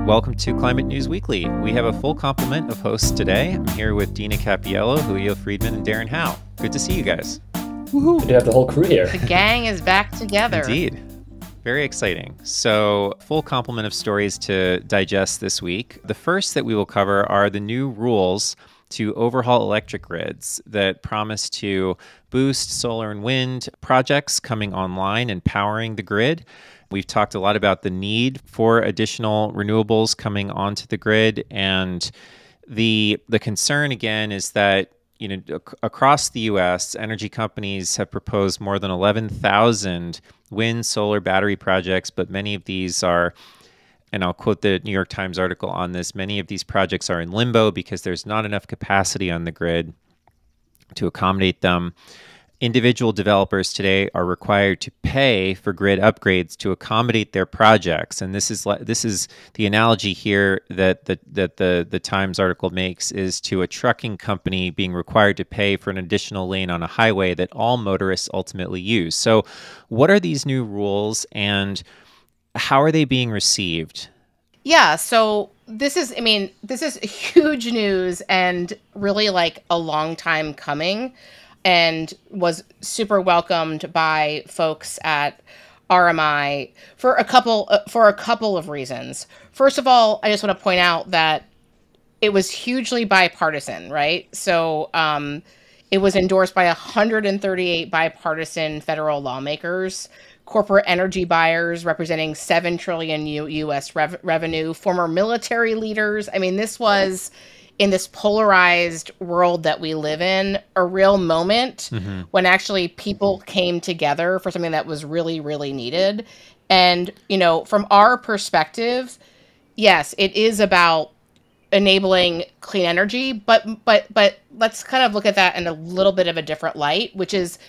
Welcome to Climate News Weekly. We have a full complement of hosts today. I'm here with Dina Cappiello, Julio Friedmann, and Darren Hau. Good to see you guys. Woohoo! Good to have the whole crew here. The gang is back together. Indeed. Very exciting. So, full complement of stories to digest this week. The first that we will cover are the new rules to overhaul electric grids that promise to boost solar and wind projects coming online and powering the grid. We've talked a lot about the need for additional renewables coming onto the grid, and the concern again is that across the U.S., energy companies have proposed more than 11,000 wind, solar, battery projects, but many of these are, and I'll quote the New York Times article on this, many of these projects are in limbo because there's not enough capacity on the grid to accommodate them. Individual developers today are required to pay for grid upgrades to accommodate their projects, and this is the analogy here that the Times article makes is to a trucking company being required to pay for an additional lane on a highway that all motorists ultimately use. So, what are these new rules, and how are they being received? Yeah, so this is huge news and really like a long time coming, and was super welcomed by folks at RMI for a couple of reasons. First of all, I just want to point out that it was hugely bipartisan, right? So it was endorsed by 138 bipartisan federal lawmakers, corporate energy buyers representing $7 trillion U.S. revenue, former military leaders. I mean, this was, in this polarized world that we live in, a real moment when actually people came together for something that was really, really needed. And, from our perspective, yes, it is about enabling clean energy, but let's kind of look at that in a little bit of a different light, which is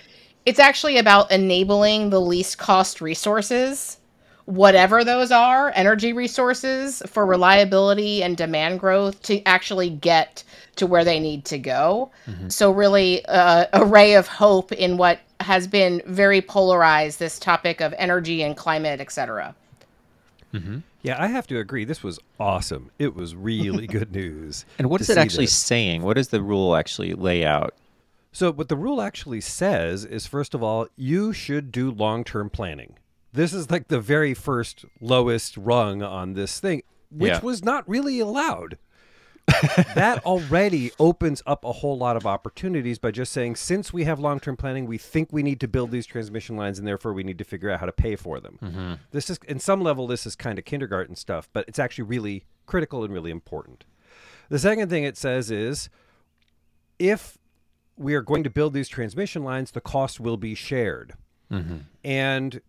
it's actually about enabling the least cost resources, whatever those are, energy resources, for reliability and demand growth to actually get to where they need to go. So really a ray of hope in what has been very polarized, this topic of energy and climate, et cetera. Yeah, I have to agree. This was awesome. It was really good news. And what is it actually saying? What does the rule actually lay out? So what the rule actually says is, first of all, you should do long-term planning. This is like the very first lowest rung on this thing, which was not really allowed. That already opens up a whole lot of opportunities by just saying, since we have long-term planning, we think we need to build these transmission lines, and therefore we need to figure out how to pay for them. This is, in some level, this is kind of kindergarten stuff, but it's actually really critical and really important. The second thing it says is, if we are going to build these transmission lines, the cost will be shared. And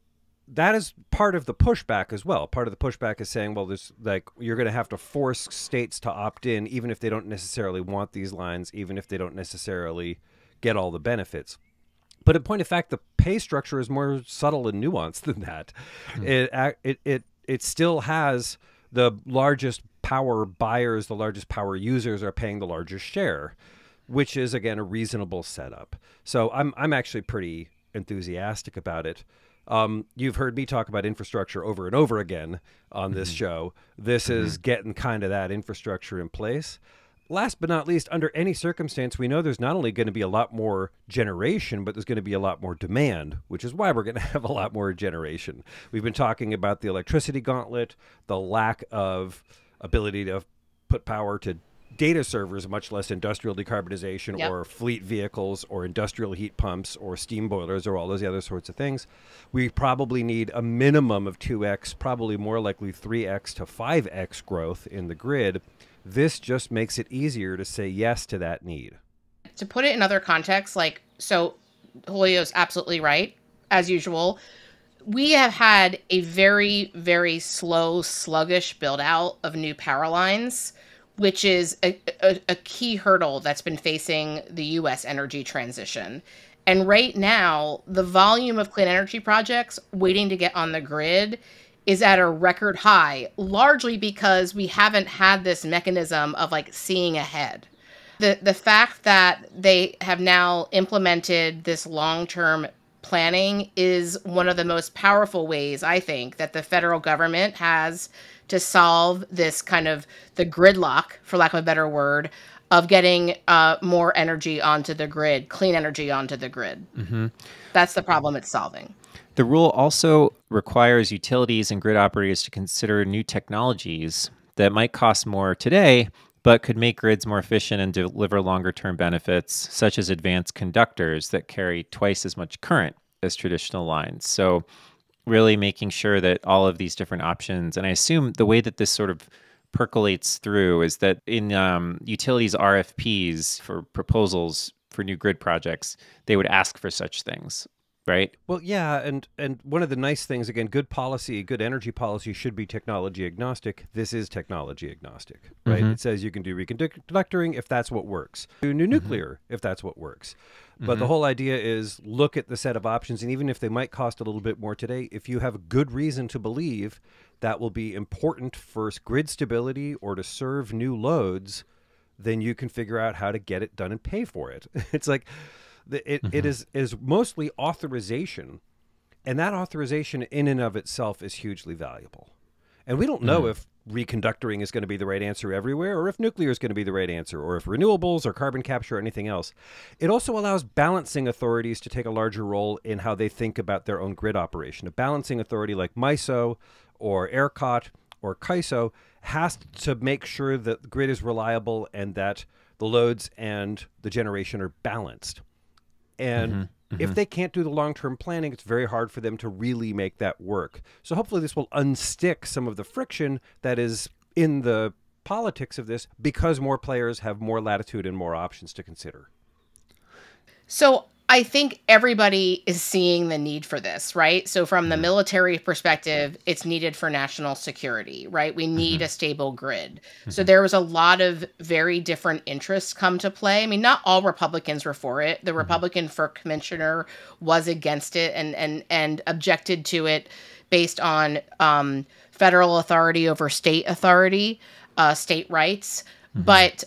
that is part of the pushback as well. Part of the pushback is saying, well, there's you're going to have to force states to opt in, even if they don't necessarily want these lines, even if they don't necessarily get all the benefits. But in point of fact, the pay structure is more subtle and nuanced than that. It still has the largest power buyers, the largest power users are paying the largest share, which is, again, a reasonable setup. So I'm actually pretty enthusiastic about it. You've heard me talk about infrastructure over and over again on this show. This is getting kind of that infrastructure in place. Last but not least, under any circumstance, we know there's not only going to be a lot more generation, but there's going to be a lot more demand, which is why we're going to have a lot more generation. We've been talking about the electricity gauntlet, the lack of ability to put power to data servers, much less industrial decarbonization or fleet vehicles or industrial heat pumps or steam boilers or all those other sorts of things. We probably need a minimum of 2x, probably more likely 3x to 5x growth in the grid. This just makes it easier to say yes to that need. To put it in other contexts, so Julio's absolutely right, as usual. We have had a very, very slow, sluggish build out of new power lines, which is a key hurdle that's been facing the U.S. energy transition. And right now, the volume of clean energy projects waiting to get on the grid is at a record high, largely because we haven't had this mechanism of seeing ahead. The fact that they have now implemented this long-term planning is one of the most powerful ways, I think, that the federal government has to solve this kind of the gridlock, for lack of a better word, of getting more energy onto the grid, clean energy onto the grid. Mm-hmm. That's the problem it's solving. The rule also requires utilities and grid operators to consider new technologies that might cost more today, but could make grids more efficient and deliver longer-term benefits, such as advanced conductors that carry twice as much current as traditional lines. So really making sure that all of these different options, and I assume the way that this sort of percolates through is that in utilities RFPs for proposals for new grid projects, they would ask for such things, right? Well, yeah, and one of the nice things, again, good policy, good energy policy should be technology agnostic. This is technology agnostic, right? It says you can do reconductoring if that's what works. Do new nuclear if that's what works. But the whole idea is look at the set of options, and even if they might cost a little bit more today, if you have good reason to believe that will be important for grid stability or to serve new loads, then you can figure out how to get it done and pay for it. It's like it is mostly authorization, and that authorization in and of itself is hugely valuable. And we don't know if reconductoring is going to be the right answer everywhere, or if nuclear is going to be the right answer, or if renewables or carbon capture or anything else. It also allows balancing authorities to take a larger role in how they think about their own grid operation. A balancing authority like MISO or ERCOT or CAISO has to make sure that the grid is reliable and that the loads and the generation are balanced. And if they can't do the long-term planning, it's very hard for them to really make that work. So hopefully this will unstick some of the friction that is in the politics of this, because more players have more latitude and more options to consider. So I think everybody is seeing the need for this, right? So from the military perspective, it's needed for national security, right? We need a stable grid. So there was a lot of very different interests come to play. I mean, not all Republicans were for it. The Republican for commissioner was against it and objected to it based on federal authority over state authority, state rights. But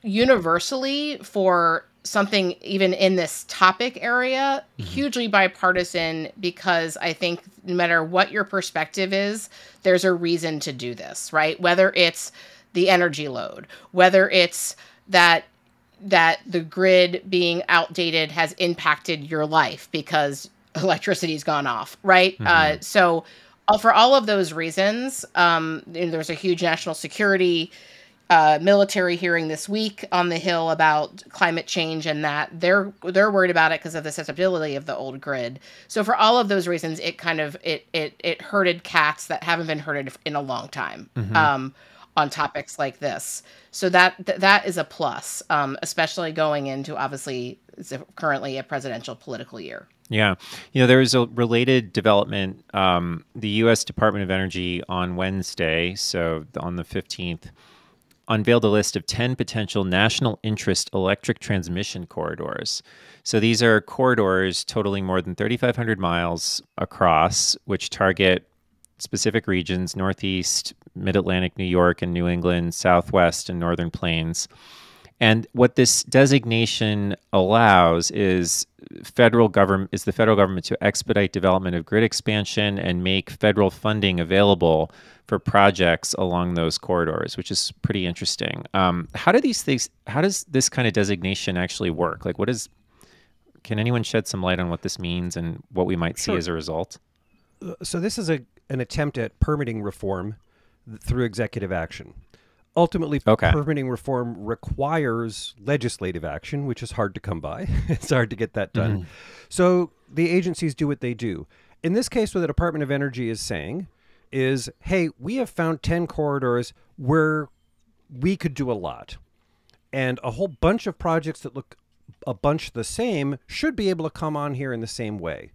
universally, for something even in this topic area, hugely bipartisan, because I think no matter what your perspective is, there's a reason to do this, right? Whether it's the energy load, whether it's that the grid being outdated has impacted your life because electricity's gone off, right? So for all of those reasons, there's a huge national security military hearing this week on the Hill about climate change, and that they're worried about it because of the susceptibility of the old grid. So for all of those reasons, it kind of it herded cats that haven't been herded in a long time on topics like this. So that is a plus, especially going into, obviously, it's currently a presidential political year. Yeah. There was a related development. The U.S. Department of Energy on Wednesday, so on the 15th, unveiled a list of 10 potential national interest electric transmission corridors. So these are corridors totaling more than 3,500 miles across, which target specific regions: Northeast, Mid-Atlantic, New York, and New England, Southwest, and Northern Plains. And what this designation allows is the federal government to expedite development of grid expansion and make federal funding available for projects along those corridors, which is pretty interesting. How does this kind of designation actually work? Like, can anyone shed some light on what this means and what we might see as a result? So this is an attempt at permitting reform through executive action. Ultimately, permitting reform requires legislative action, which is hard to come by. It's hard to get that done. So the agencies do what they do. In this case, what the Department of Energy is saying is, hey, we have found 10 corridors where we could do a lot. And a whole bunch of projects that look a bunch the same should be able to come on here in the same way.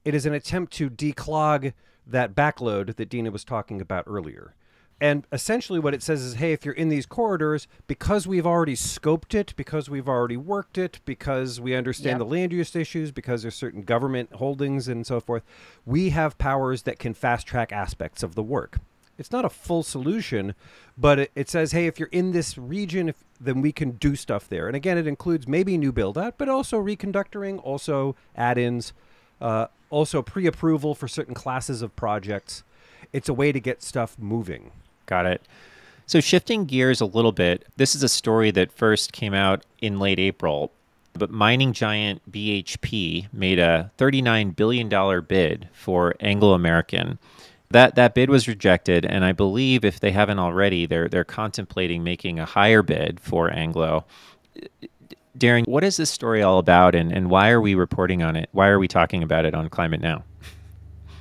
It is an attempt to declog that backload that Dina was talking about earlier. And essentially what it says is, hey, if you're in these corridors, because we've already scoped it, because we've already worked it, because we understand the land use issues, because there's certain government holdings and so forth, we have powers that can fast track aspects of the work. It's not a full solution, but it says, hey, if you're in this region, then we can do stuff there. And again, it includes maybe new build out, but also reconductoring, also add-ins, Also pre-approval for certain classes of projects. It's a way to get stuff moving. Got it. So shifting gears a little bit, this is a story that first came out in late April, but mining giant BHP made a $39 billion bid for Anglo American. That bid was rejected, and I believe if they haven't already, they're contemplating making a higher bid for Anglo. Darren, what is this story all about, and why are we reporting on it? Why are we talking about it on Climate Now?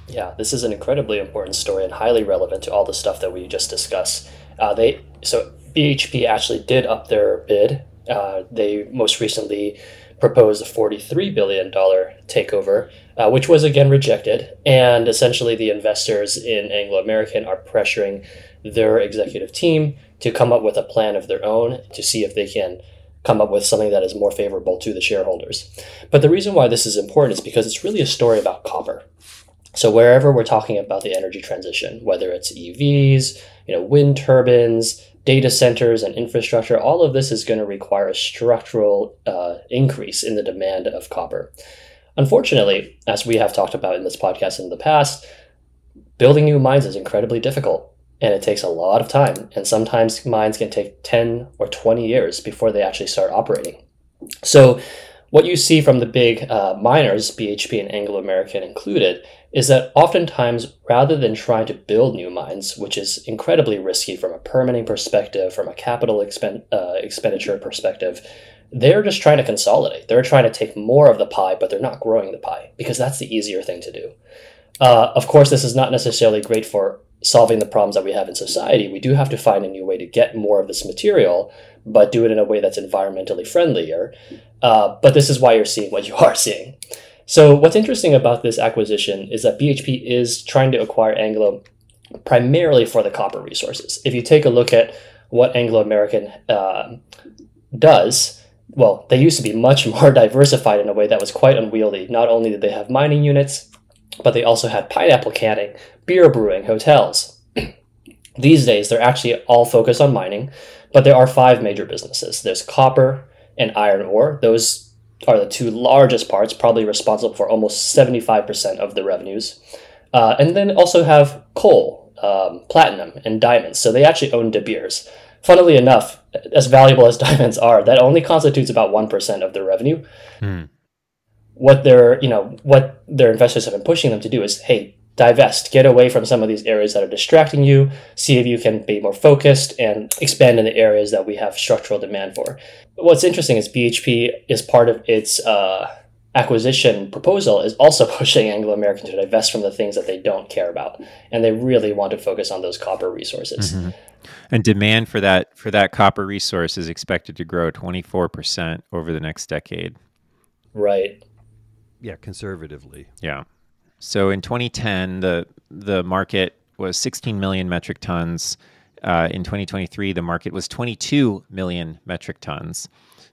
Yeah, this is an incredibly important story and highly relevant to all the stuff that we just discussed. So BHP actually did up their bid. They most recently proposed a $43 billion takeover, which was again rejected. And essentially the investors in Anglo American are pressuring their executive team to come up with a plan of their own to see if they can come up with something that is more favorable to the shareholders. But the reason why this is important is because it's really a story about copper. So wherever we're talking about the energy transition, whether it's EVs, wind turbines, data centers, and infrastructure, all of this is going to require a structural increase in the demand of copper. Unfortunately, as we have talked about in this podcast in the past, building new mines is incredibly difficult, and it takes a lot of time. And sometimes mines can take 10 or 20 years before they actually start operating. So what you see from the big miners, BHP and Anglo American included, is that oftentimes, rather than trying to build new mines, which is incredibly risky from a permitting perspective, from a capital expenditure perspective, they're just trying to consolidate. They're trying to take more of the pie, but they're not growing the pie because that's the easier thing to do. Of course, this is not necessarily great for solving the problems that we have in society. We do have to find a new way to get more of this material, but do it in a way that's environmentally friendlier. But this is why you're seeing what you are seeing. So what's interesting about this acquisition is that BHP is trying to acquire Anglo primarily for the copper resources. If you take a look at what Anglo American does, well, they used to be much more diversified in a way that was quite unwieldy. Not only did they have mining units, but they also had pineapple canning, beer brewing, hotels. These days, they're actually all focused on mining, but there are 5 major businesses. There's copper and iron ore. Those are the 2 largest parts, probably responsible for almost 75% of the revenues. And then also have coal, platinum, and diamonds. So they actually own De Beers. Funnily enough, as valuable as diamonds are, that only constitutes about 1% of their revenue. What their investors have been pushing them to do is, hey, divest, get away from some of these areas that are distracting you, see if you can be more focused and expand in the areas that we have structural demand for. What's interesting is BHP is part of its acquisition proposal is also pushing Anglo American to divest from the things that they don't care about. And they really want to focus on those copper resources. Mm-hmm. And demand for that copper resource is expected to grow 24% over the next decade. Right. Yeah, conservatively. Yeah. So in 2010, the market was 16 million metric tons. In 2023, the market was 22 million metric tons.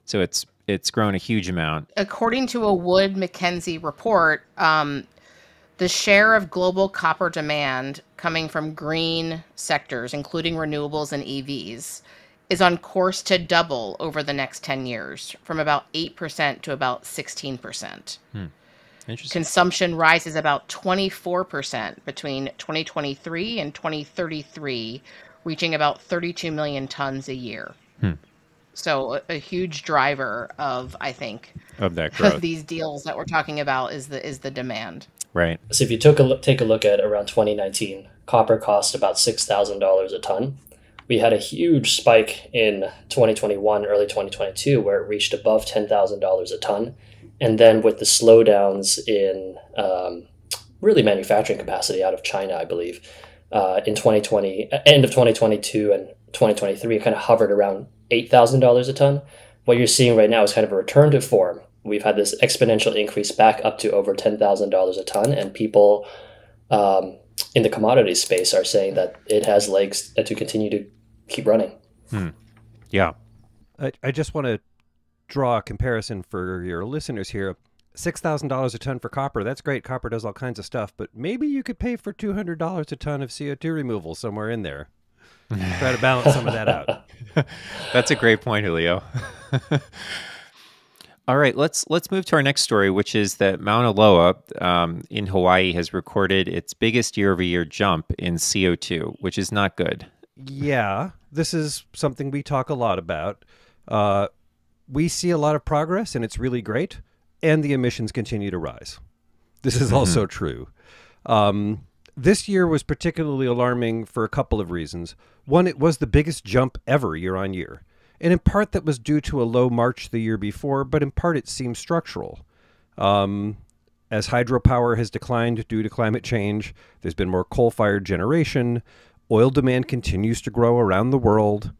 So it's grown a huge amount. According to a Wood Mackenzie report, the share of global copper demand coming from green sectors, including renewables and EVs, is on course to double over the next 10 years, from about 8% to about 16%. Interesting. Consumption rises about 24% between 2023 and 2033, reaching about 32 million tons a year. So a huge driver of, I think, of that growth. Of these deals that we're talking about is the demand. Right. So if you take a look at around 2019, copper cost about $6,000 a ton. We had a huge spike in 2021, early 2022, where it reached above $10,000 a ton. And then with the slowdowns in really manufacturing capacity out of China, I believe, in 2020, end of 2022 and 2023, it kind of hovered around $8,000 a ton. What you're seeing right now is kind of a return to form. We've had this exponential increase back up to over $10,000 a ton, and people in the commodities space are saying that it has legs to continue to keep running. Yeah. I just want to draw a comparison for your listeners here. $6,000 a ton for copper. That's great. Copper does all kinds of stuff, but maybe you could pay for $200 a ton of CO2 removal somewhere in there. Try to balance some of that out. That's a great point, Julio. All right, let's move to our next story, which is that Mauna Loa in Hawaii has recorded its biggest year-over-year jump in CO2, which is not good. Yeah, this is something we talk a lot about. We see a lot of progress, and it's really great, and the emissions continue to rise. This is also true. This year was particularly alarming for a couple of reasons. One, it was the biggest jump ever year on year. And in part, that was due to a low March the year before, but in part, it seems structural. As hydropower has declined due to climate change, there's been more coal-fired generation. Oil demand continues to grow around the world,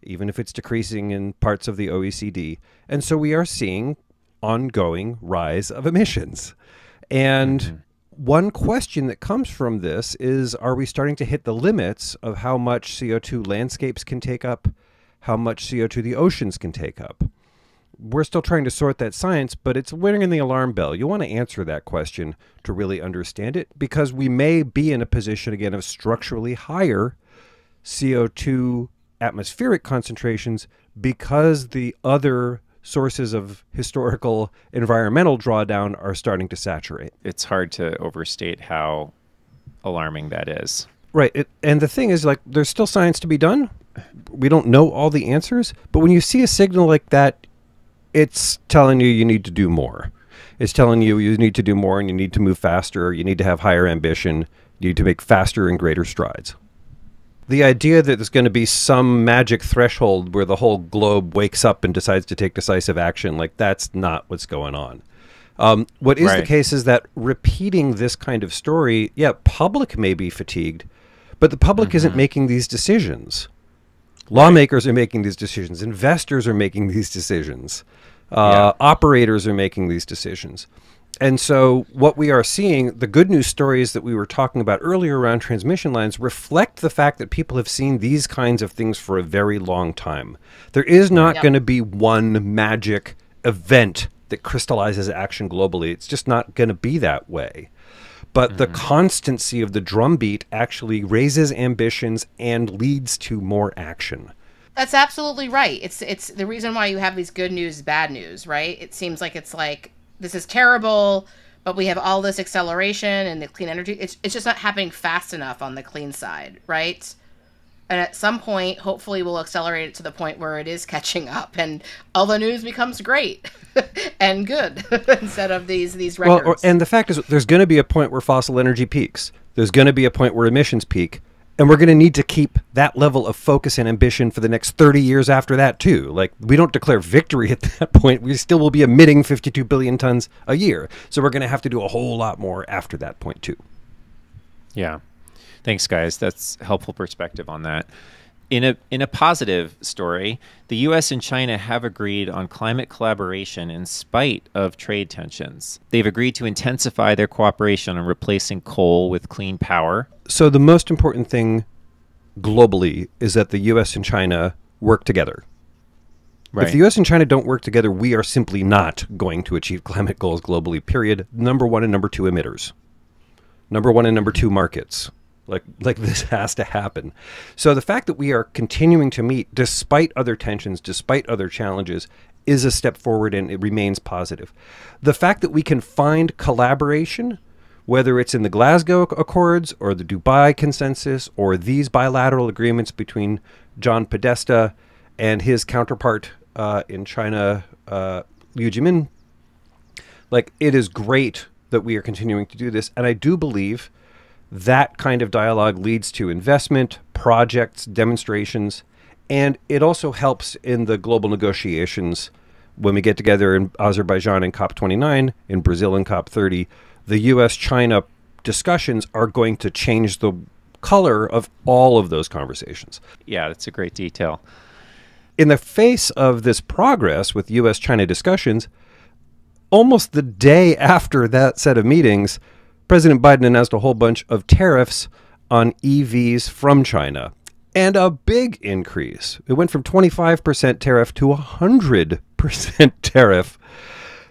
even if it's decreasing in parts of the OECD. And so we are seeing ongoing rise of emissions. And one question that comes from this is, are we starting to hit the limits of how much CO2 landscapes can take up, how much CO2 the oceans can take up? We're still trying to sort that science, but it's ringing the alarm bell. You want to answer that question to really understand it, because we may be in a position, again, of structurally higher CO2 atmospheric concentrations because the other sources of historical environmental drawdown are starting to saturate. It's hard to overstate how alarming that is. Right. And the thing is, like, there's still science to be done. We don't know all the answers, but when you see a signal like that, it's telling you need to do more. It's telling you need to do more, and you need to move faster. You need to have higher ambition. You need to make faster and greater strides. The idea that there's going to be some magic threshold where the whole globe wakes up and decides to take decisive action, like, that's not what's going on. What is the case is that repeating this kind of story, public may be fatigued, but the public isn't making these decisions. Lawmakers are making these decisions. Investors are making these decisions. Operators are making these decisions. And so what we are seeing, the good news stories that we were talking about earlier around transmission lines, reflect the fact that people have seen these kinds of things for a very long time. There is not going to be one magic event that crystallizes action globally. It's just not going to be that way. But the constancy of the drumbeat actually raises ambitions and leads to more action. That's absolutely right. It's the reason why you have these good news, bad news, right? It seems like it's like, this is terrible, but we have all this acceleration and the clean energy. It's just not happening fast enough on the clean side, right? And at some point, hopefully we'll accelerate it to the point where it is catching up and all the news becomes great and good instead of these records. Well, and the fact is, there's going to be a point where fossil energy peaks. There's going to be a point where emissions peak. And we're going to need to keep that level of focus and ambition for the next 30 years after that, too. Like, we don't declare victory at that point. We still will be emitting 52 billion tons a year. So we're going to have to do a whole lot more after that point, too. Yeah. Thanks, guys. That's helpful perspective on that. In a positive story, the U.S. and China have agreed on climate collaboration in spite of trade tensions. They've agreed to intensify their cooperation on replacing coal with clean power. So the most important thing globally is that the U.S. and China work together. Right. If the U.S. and China don't work together, we are simply not going to achieve climate goals globally, period. Number one and number two emitters. Number one and number two markets. Like this has to happen. So the fact that we are continuing to meet despite other tensions, despite other challenges, is a step forward, and it remains positive. The fact that we can find collaboration, whether it's in the Glasgow Accords or the Dubai Consensus or these bilateral agreements between John Podesta and his counterpart in China, Liu Jimin, like, it is great that we are continuing to do this. And I do believe that kind of dialogue leads to investment, projects, demonstrations, and it also helps in the global negotiations when we get together in Azerbaijan in COP29, in Brazil in COP30. The U.S.-China discussions are going to change the color of all of those conversations. Yeah, that's a great detail. In the face of this progress with U.S.-China discussions, almost the day after that set of meetings, President Biden announced a whole bunch of tariffs on EVs from China, and a big increase. It went from 25% tariff to 100% tariff,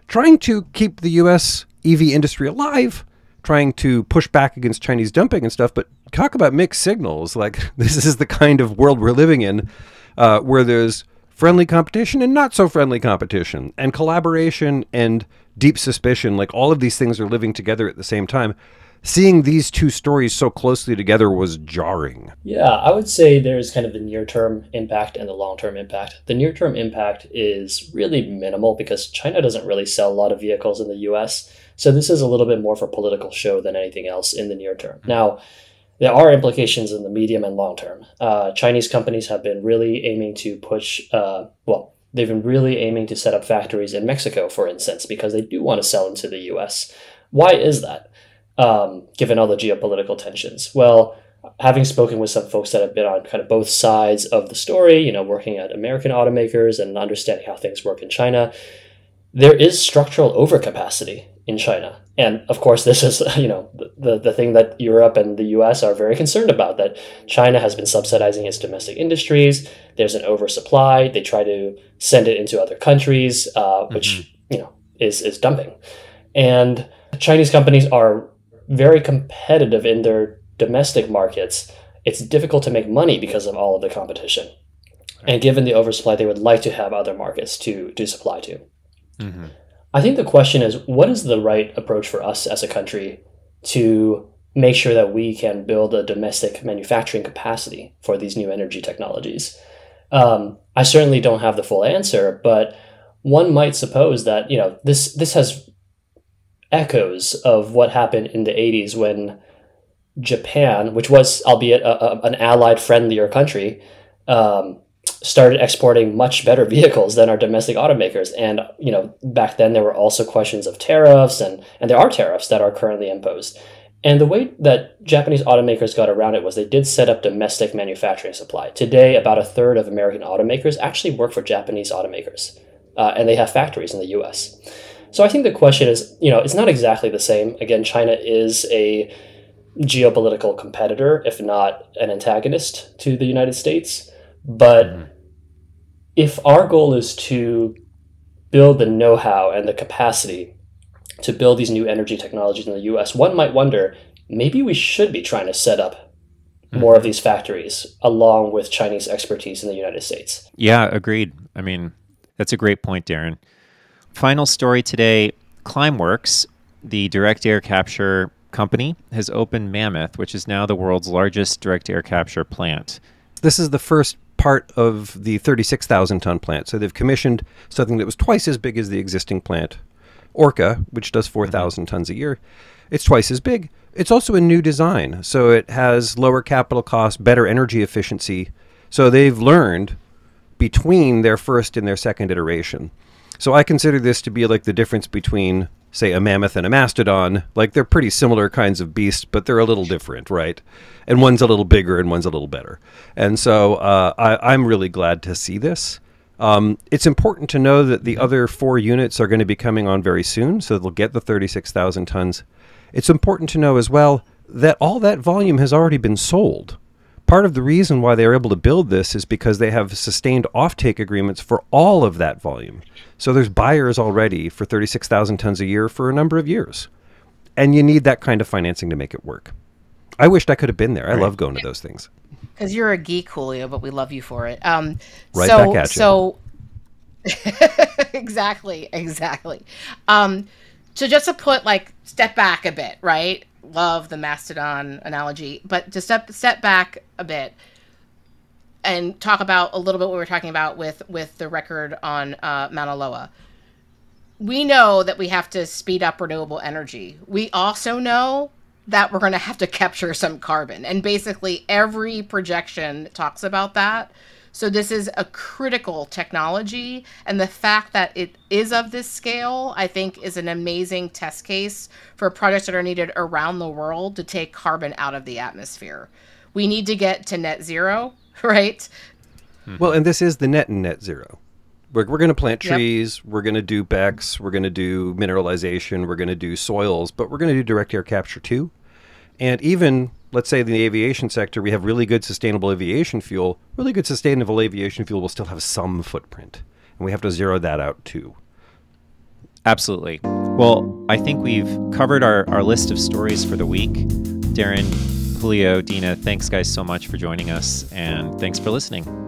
trying to keep the U.S. EV industry alive, trying to push back against Chinese dumping and stuff. But talk about mixed signals. Like, this is the kind of world we're living in, where there's friendly competition and not so friendly competition, and collaboration and deep suspicion. Like all of these things are living together at the same time. Seeing these two stories so closely together was jarring. Yeah, I would say there's kind of the near-term impact and the long-term impact. The near-term impact is really minimal because China doesn't really sell a lot of vehicles in the US. So this is a little bit more for political show than anything else in the near term. Now, there are implications in the medium and long term. Chinese companies have been really aiming to they've been really aiming to set up factories in Mexico, for instance, because they do want to sell into the US. Why is that? Given all the geopolitical tensions? Well, having spoken with some folks that have been on kind of both sides of the story, working at American automakers and understanding how things work in China, there is structural overcapacity in China. And of course, this is, the thing that Europe and the US are very concerned about, that China has been subsidizing its domestic industries. There's an oversupply. They try to send it into other countries, which, is dumping. And Chinese companies are very competitive in their domestic markets. It's difficult to make money because of all of the competition. And given the oversupply, they would like to have other markets to supply to. Mm-hmm. I think the question is, what is the right approach for us as a country to make sure that we can build a domestic manufacturing capacity for these new energy technologies? I certainly don't have the full answer, but one might suppose that this has echoes of what happened in the 80s when Japan, which was, albeit an allied friendlier country, started exporting much better vehicles than our domestic automakers. And, back then there were also questions of tariffs, and there are tariffs that are currently imposed. And the way that Japanese automakers got around it was they did set up domestic manufacturing supply. Today, about a third of American automakers actually work for Japanese automakers, and they have factories in the US. So I think the question is, it's not exactly the same. Again, China is a geopolitical competitor, if not an antagonist to the United States. But if our goal is to build the know-how and the capacity to build these new energy technologies in the US, one might wonder, maybe we should be trying to set up more of these factories along with Chinese expertise in the United States. Yeah, agreed. I mean, that's a great point, Darren. Final story today, Climeworks, the direct air capture company, has opened Mammoth, which is now the world's largest direct air capture plant. This is the first part of the 36,000-ton plant. So they've commissioned something that was twice as big as the existing plant, Orca, which does 4,000 tons a year. It's twice as big. It's also a new design. So it has lower capital costs, better energy efficiency. So they've learned between their first and their second iteration. So I consider this to be like the difference between, say, a mammoth and a mastodon. Like, they're pretty similar kinds of beasts, but they're a little different, right? And one's a little bigger and one's a little better. And so I'm really glad to see this. It's important to know that the other 4 units are going to be coming on very soon, so they'll get the 36,000 tons. It's important to know as well that all that volume has already been sold. Part of the reason why they are able to build this is because they have sustained offtake agreements for all of that volume. So there's buyers already for 36,000 tons a year for a number of years. And you need that kind of financing to make it work. I wished I could have been there. I love going to those things. Because you're a geek, Julio, but we love you for it. Right back at you. So exactly. So just to put, step back a bit, right? Love the mastodon analogy, but to step back a bit and talk about a little bit what we were talking about with the record on Mauna Loa. We know that we have to speed up renewable energy. We also know that we're going to have to capture some carbon, and basically every projection talks about that. So this is a critical technology, and the fact that it is of this scale, I think, is an amazing test case for projects that are needed around the world to take carbon out of the atmosphere. We need to get to net zero, right? Well, and this is the net and net zero. We're going to plant trees, we're going to do BECCS, we're going to do mineralization, we're going to do soils, but we're going to do direct air capture too. And even, let's say, in the aviation sector, we have really good sustainable aviation fuel. Really good sustainable aviation fuel will still have some footprint. And we have to zero that out too. Absolutely. Well, I think we've covered our list of stories for the week. Darren, Julio, Dina, thanks guys so much for joining us, and thanks for listening.